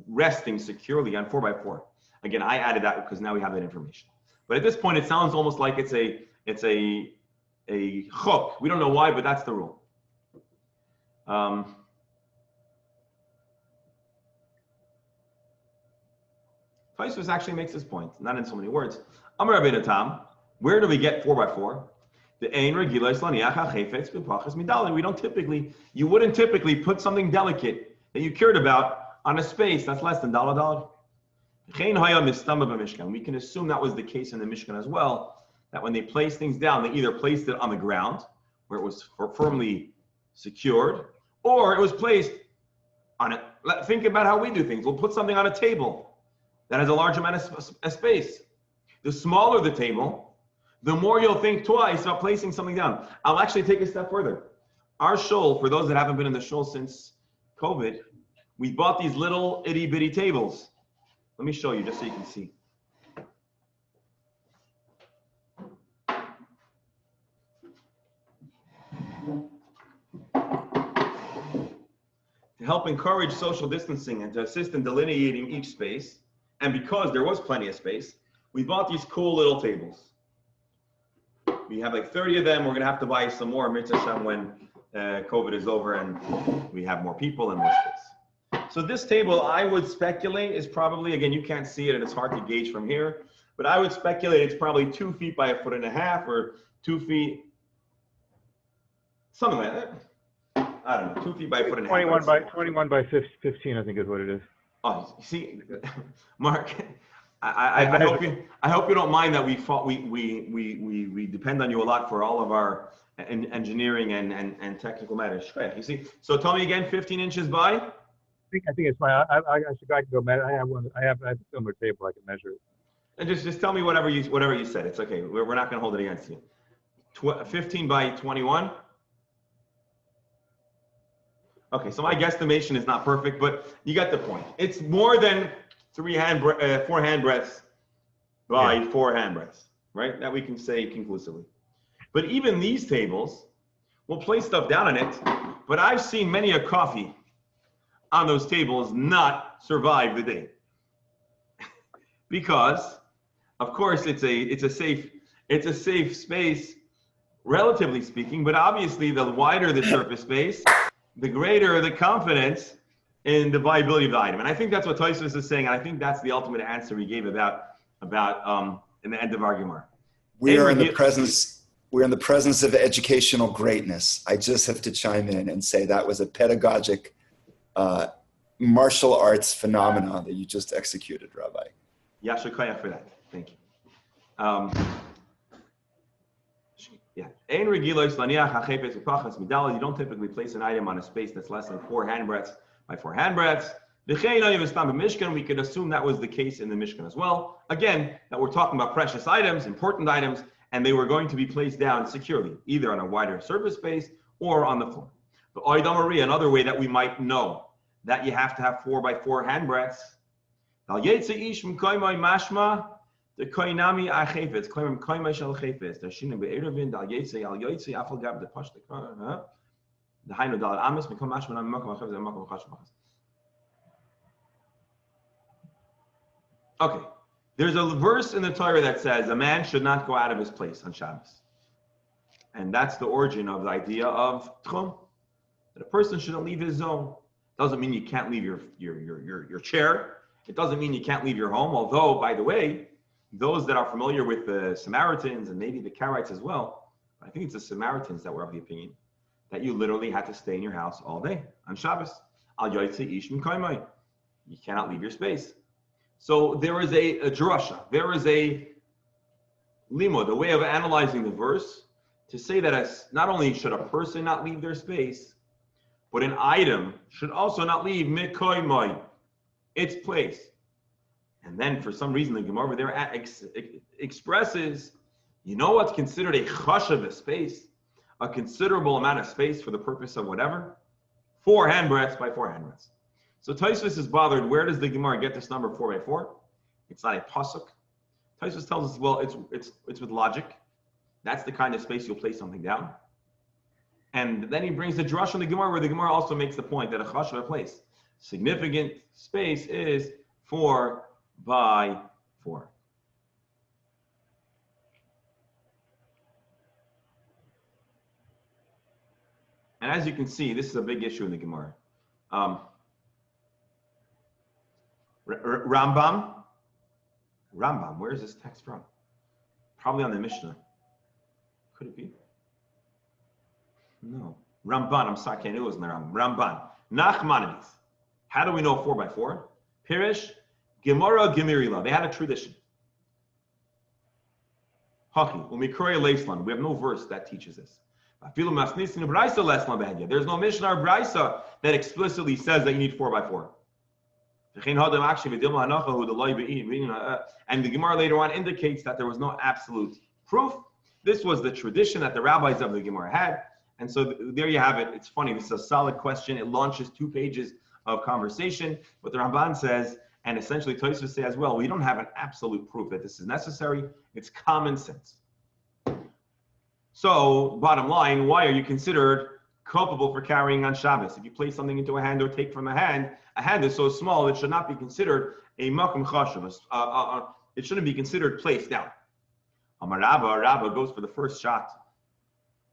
resting securely on 4x4. Again, I added that because now we have that information. But at this point, it sounds almost like it's a chok. We don't know why, but that's the rule. Tosfos actually makes this point, not in so many words. Amar Rabbeinu Tam, where do we get 4x4? The ein regilas laniach hachefetz b'pachas midalin. You wouldn't typically put something delicate that you cared about on a space that's less than $1. We can assume that was the case in the Mishkan as well, that when they placed things down, they either placed it on the ground, where it was firmly secured, or it was placed on it. Think about how we do things. We'll put something on a table that has a large amount of space. The smaller the table, the more you'll think twice about placing something down. I'll actually take a step further. Our shul, for those that haven't been in the shul since COVID, we bought these little itty bitty tables. Let me show you just so you can see. To help encourage social distancing and to assist in delineating each space, and because there was plenty of space, we bought these cool little tables. We have like 30 of them. We're going to have to buy some more, Mitzvah Hashem, when COVID is over and we have more people and more space. So this table, I would speculate, is probably, again, you can't see it and it's hard to gauge from here, but I would speculate it's probably 2 feet by 1.5 feet or 2 feet, something like that. I don't know, 2 feet by 1.5 feet. 21 by 15, I think is what it is. Oh, see, Mark, I hope you don't mind that we depend on you a lot for all of our engineering and technical matters. You see, so tell me again, 15 inches by? I think it's fine. I can go measure. I have a similar table. I can measure it. And just tell me whatever you said. It's okay. We're not going to hold it against you. 15 by 21. Okay, so my guesstimation is not perfect, but you got the point. It's more than 4 hand breadths by 4 hand breadths, right? That we can say conclusively. But even these tables, we'll place stuff down on it, but I've seen many a coffee on those tables not survive the day. Because, of course, it's a safe space, relatively speaking, but obviously the wider the surface space, the greater the confidence in the viability of the item. And I think that's what Tosfos is saying, and I think that's the ultimate answer he gave about in the end of our Gemara. We're in the presence of educational greatness. I just have to chime in and say that was a pedagogic martial arts phenomenon that you just executed, Rabbi. Yasher Koyach for that. Thank you. You don't typically place an item on a space that's less than 4 hand breadths by 4 hand breadths. We could assume that was the case in the Mishkan as well. Again, that we're talking about precious items, important items, and they were going to be placed down securely, either on a wider surface space or on the floor. But another way that we might know that you have to have 4 by 4 hand breadths Al yetze ish m'koymai mashma the koinami achefetz koimim koymai shel chefetz. The shinin be'erevin al yetze afal gab the pashtek. The hainu dal Amos m'kom mashma nam m'kom achefetz m'kom chashmachas. Okay, there's a verse in the Torah that says a man should not go out of his place on Shabbos. And that's the origin of the idea of tchum, that a person shouldn't leave his zone. Doesn't mean you can't leave your chair. It doesn't mean you can't leave your home. Although, by the way, those that are familiar with the Samaritans and maybe the Karaites as well, I think it's the Samaritans that were of the opinion that you literally had to stay in your house all day on Shabbos. Al yoytze ish m'koymai. You cannot leave your space. So there is a drasha, there is a limud, a way of analyzing the verse to say that as not only should a person not leave their space, but an item should also not leave mikoymai, its place. And then for some reason the Gemara over there expresses, you know what's considered a chashav, a space, a considerable amount of space for the purpose of whatever? 4 handbreadths by 4 handbreadths. So Tosfos is bothered. Where does the Gemara get this number 4 by 4? It's not a pasuk. Tosfos tells us, well, it's with logic. That's the kind of space you'll place something down. And then he brings the drush on the Gemara, where the Gemara also makes the point that a chashav place, significant space, is 4 by 4. And as you can see, this is a big issue in the Gemara. Rambam, where is this text from? Probably on the Mishnah. Could it be? No. Ramban, I'm sorry, I knew it was in the Ramban. Nachmanides. How do we know 4 by 4? Pirish, Gemara, Gemirila. They had a tradition. Haki, Umikroya Leislan. We have no verse that teaches this. There's no Mishnah or Braisa that explicitly says that you need 4 by 4. And the Gemara later on indicates that there was no absolute proof. This was the tradition that the rabbis of the Gemara had. And so there you have it. It's funny. This is a solid question. It launches 2 pages of conversation. But the Ramban says, and essentially Tosfos says as well, we don't have an absolute proof that this is necessary. It's common sense. So bottom line, why are you considered culpable for carrying on Shabbos? If you place something into a hand or take from a hand is so small, it should not be considered a makom chashav. It shouldn't be considered placed down. Amar Rabba goes for the first shot.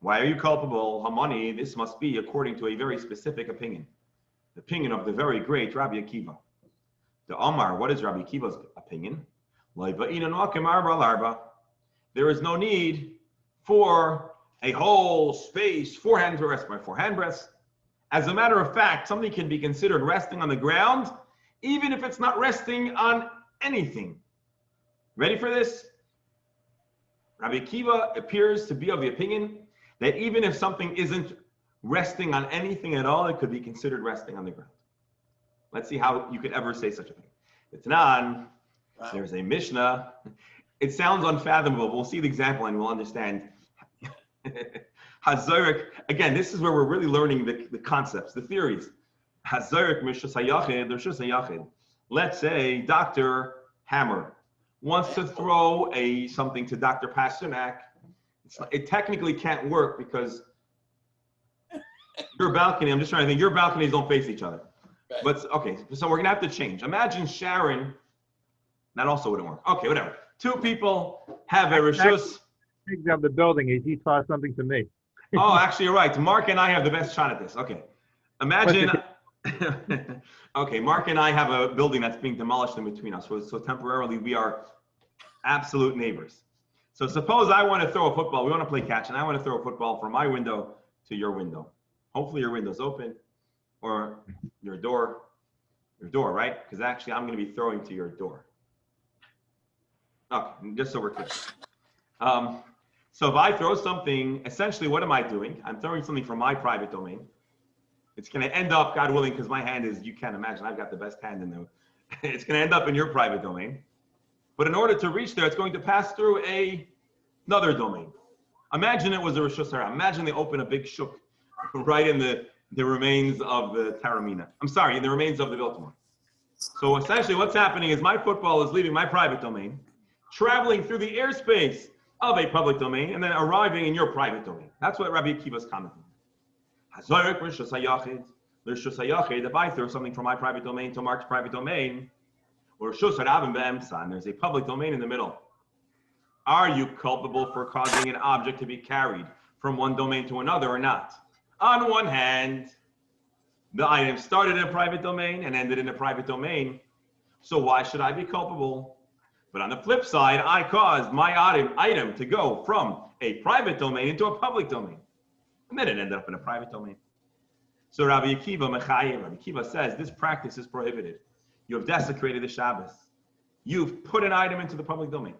Why are you culpable? Hamani, this must be according to a very specific opinion. The opinion of the very great Rabbi Akiva. The Amar, what is Rabbi Akiva's opinion? There is no need for a whole space, 4 handbreadths by 4 handbreadths. As a matter of fact, something can be considered resting on the ground, even if it's not resting on anything. Ready for this? Rabbi Akiva appears to be of the opinion that even if something isn't resting on anything at all, it could be considered resting on the ground. Let's see how you could ever say such a thing. It's not. Wow. There's a Mishnah. It sounds unfathomable. We'll see the example and we'll understand. Hazorik, again, this is where we're really learning the concepts, the theories. Hazorik mishus hayachid, rishus hayachid. Let's say Dr. Hammer wants to throw something to Dr. Pasternak. It technically can't work because your balcony, I'm just trying to think, your balconies don't face each other. Right. But okay, so we're gonna have to change. Imagine Sharon, that also wouldn't work. Okay, whatever. 2 people have a rishus. Of the building, he saw something to me. Oh, actually, you're right. Mark and I have the best shot at this. Okay. Imagine, okay, Mark and I have a building that's being demolished in between us. So temporarily, we are absolute neighbors. So suppose I want to throw a football. We want to play catch, and I want to throw a football from my window to your window. Hopefully, your window's open, or your door, right? Because actually, I'm going to be throwing to your door. Okay, just so we're clear. So if I throw something, essentially what am I doing? I'm throwing something from my private domain. It's going to end up, God willing, because my hand is, you can't imagine, I've got the best hand in there. It's going to end up in your private domain. But in order to reach there, it's going to pass through another domain. Imagine it was a Rosh Hashanah. Imagine they open a big shuk right in the remains of the Taramina. I'm sorry, in the remains of the Biltmore. So essentially what's happening is my football is leaving my private domain, traveling through the airspace of a public domain, and then arriving in your private domain. That's what Rabbi Akiva is commenting. If I throw something from my private domain to Mark's private domain, or there's a public domain in the middle, are you culpable for causing an object to be carried from one domain to another or not? On one hand, the item started in a private domain and ended in a private domain, so why should I be culpable? But on the flip side, I caused my item to go from a private domain into a public domain, and then it ended up in a private domain. So Rabbi Akiva says this practice is prohibited. You have desecrated the Shabbos. You've put an item into the public domain.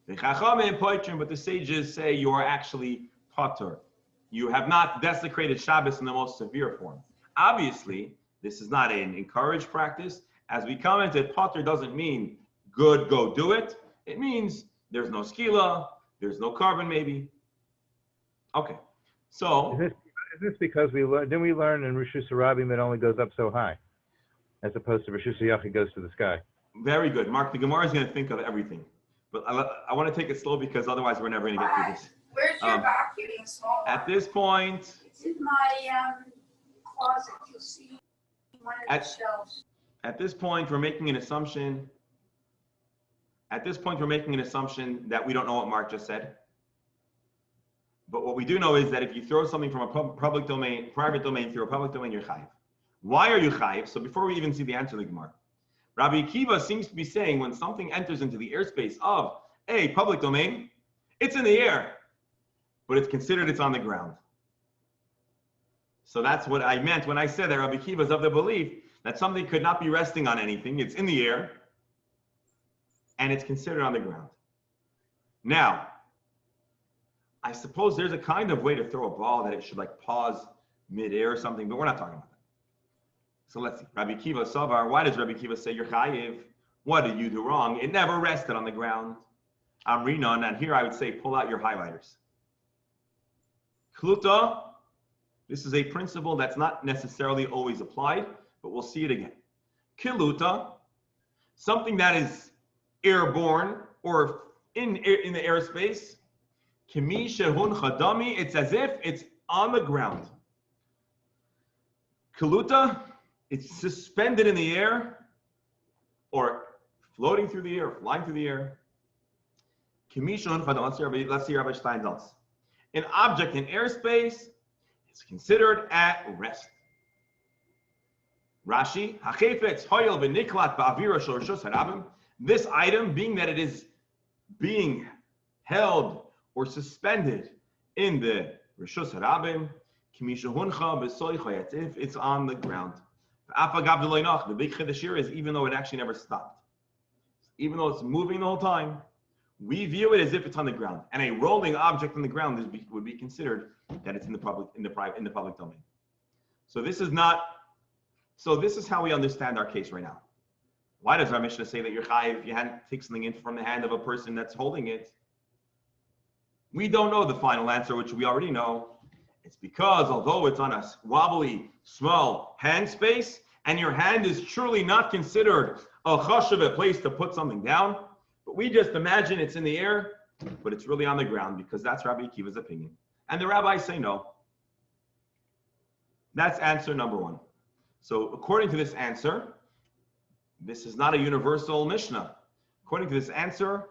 But the sages say you are actually patur. You have not desecrated Shabbos in the most severe form. Obviously, this is not an encouraged practice. As we commented, patur doesn't mean good, go do it. It means there's no skila, there's no carbon maybe. Okay, so. Is this because didn't we learn in Rishus Harabim it only goes up so high, as opposed to Rishus Yachid goes to the sky? Very good. Mark, the Gemara is going to think of everything. But I want to take it slow because otherwise we're never going to get through this. Where's your vacuum? Small At this point. It's in my closet. You'll see one of the shelves. At this point, we're making an assumption. That we don't know what Mark just said. But what we do know is that if you throw something from a private domain through a public domain, you're chayiv. Why are you chayiv? So before we even see the answer to the Gemara, Rabbi Akiva seems to be saying when something enters into the airspace of a public domain, it's in the air, but it's considered it's on the ground. So that's what I meant when I said that Rabbi Akiva is of the belief that something could not be resting on anything. It's in the air, and it's considered on the ground. Now, I suppose there's a kind of way to throw a ball that it should like pause mid-air or something, but we're not talking about that. So let's see. Rabbi Akiva Savar, why does Rabbi Akiva say you're chayiv? What did you do wrong? It never rested on the ground. Amrinon, and here I would say pull out your highlighters. Kluta, this is a principle that's not necessarily always applied, but we'll see it again. Kiluta, something that is airborne or in the airspace. Kimi shehun chadami, it's as if it's on the ground. Kiluta, it's suspended in the air or floating through the air, flying through the air. Kimi shehun chadami, let's see Rabbi Steinsaltz. An object in airspace is considered at rest. Rashi, hachefetz hoyel v'niklat ba'avira shel rishus harabim. This item, being that it is being held or suspended in the rishus harabim, if it's on the ground. The big chiddush here is even though it actually never stopped, even though it's moving the whole time, we view it as if it's on the ground, and a rolling object on the ground would be considered that it's in the public domain. So this is how we understand our case right now. Why does our Mishnah say that you're chayiv if you take something in from the hand of a person that's holding it? We don't know the final answer, which we already know. It's because although it's on a wobbly, small hand space, and your hand is truly not considered a chashuv, a place to put something down, but we just imagine it's in the air, but it's really on the ground because that's Rabbi Akiva's opinion. And the rabbis say no. That's answer number one. So according to this answer, this is not a universal Mishnah. According to this answer,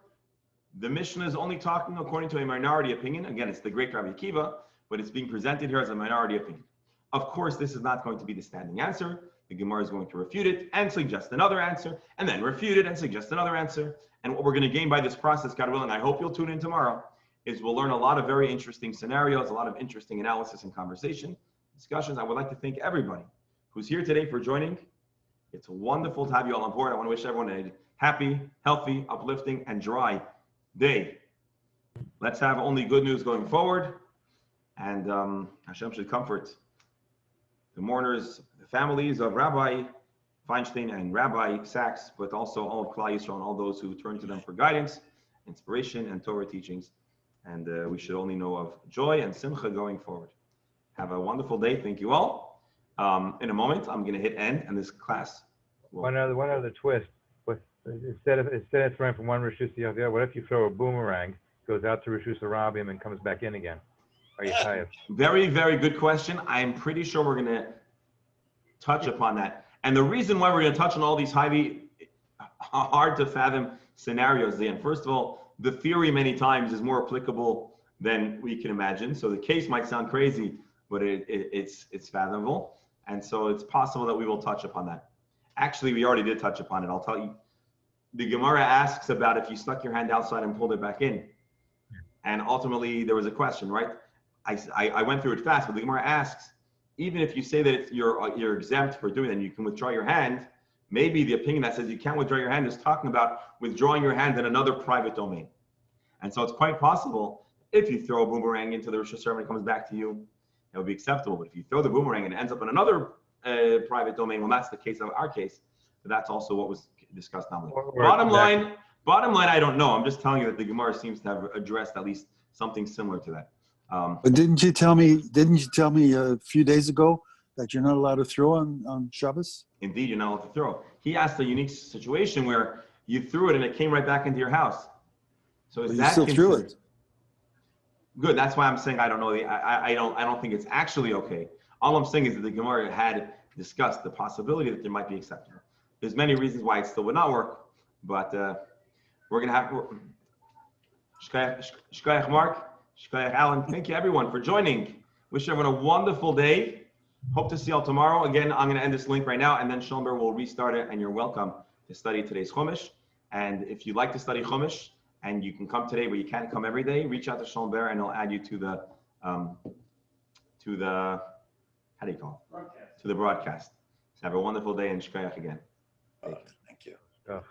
the Mishnah is only talking according to a minority opinion. Again, it's the great Rabbi Akiva, but it's being presented here as a minority opinion. Of course, this is not going to be the standing answer. The Gemara is going to refute it and suggest another answer, and then refute it and suggest another answer. And what we're going to gain by this process, God willing, and I hope you'll tune in tomorrow, is we'll learn a lot of very interesting scenarios, a lot of interesting analysis and conversation, discussions. I would like to thank everybody who's here today for joining. It's wonderful to have you all on board. I want to wish everyone a happy, healthy, uplifting, and dry day. Let's have only good news going forward. And Hashem should comfort the mourners, the families of Rabbi Feinstein and Rabbi Sachs, but also all of Klal Yisrael and all those who turn to them for guidance, inspiration, and Torah teachings. And we should only know of joy and simcha going forward. Have a wonderful day. Thank you all. In a moment, I'm going to hit end, and this class One other twist. Instead of throwing from one reshus to the other, what if you throw a boomerang, goes out to reshus Arabim and comes back in again? Are you tired? Very, very good question. I'm pretty sure we're going to touch upon that. And the reason why we're going to touch on all these highly hard to fathom scenarios, then, first of all, the theory many times is more applicable than we can imagine. So the case might sound crazy, but it's fathomable. And so it's possible that we will touch upon that. Actually, we already did touch upon it. I'll tell you. The Gemara asks about if you stuck your hand outside and pulled it back in. And ultimately, there was a question, right? I went through it fast, but the Gemara asks, even if you say that you're exempt for doing that and you can withdraw your hand, maybe the opinion that says you can't withdraw your hand is talking about withdrawing your hand in another private domain. And so it's quite possible if you throw a boomerang into the Rosh Hashanah and it comes back to you, it would be acceptable. But if you throw the boomerang and it ends up in another private domain, well, that's the case of our case. But that's also what was discussed now. Bottom line, I don't know. I'm just telling you that the Gemara seems to have addressed at least something similar to that. But didn't you tell me a few days ago that you're not allowed to throw on Shabbos? Indeed, you're not allowed to throw. He asked a unique situation where you threw it and it came right back into your house. So is But that you still threw it. Good. That's why I'm saying I don't know. I don't think it's actually okay. All I'm saying is that the Gemara had discussed the possibility that there might be exception. There's many reasons why it still would not work, but we're gonna have Shkoyach Mark, Shkoyach Alan. Thank you everyone for joining. Wish everyone a wonderful day. Hope to see you all tomorrow. Again, I'm gonna end this link right now, and then Shalomber will restart it. And you're welcome to study today's Chumash. And if you'd like to study Chumash, and you can come today, but you can't come every day, reach out to Shalomber, and he'll add you to the how do you call it? To the broadcast. So have a wonderful day and Shkoyach again. Thank you. Oh.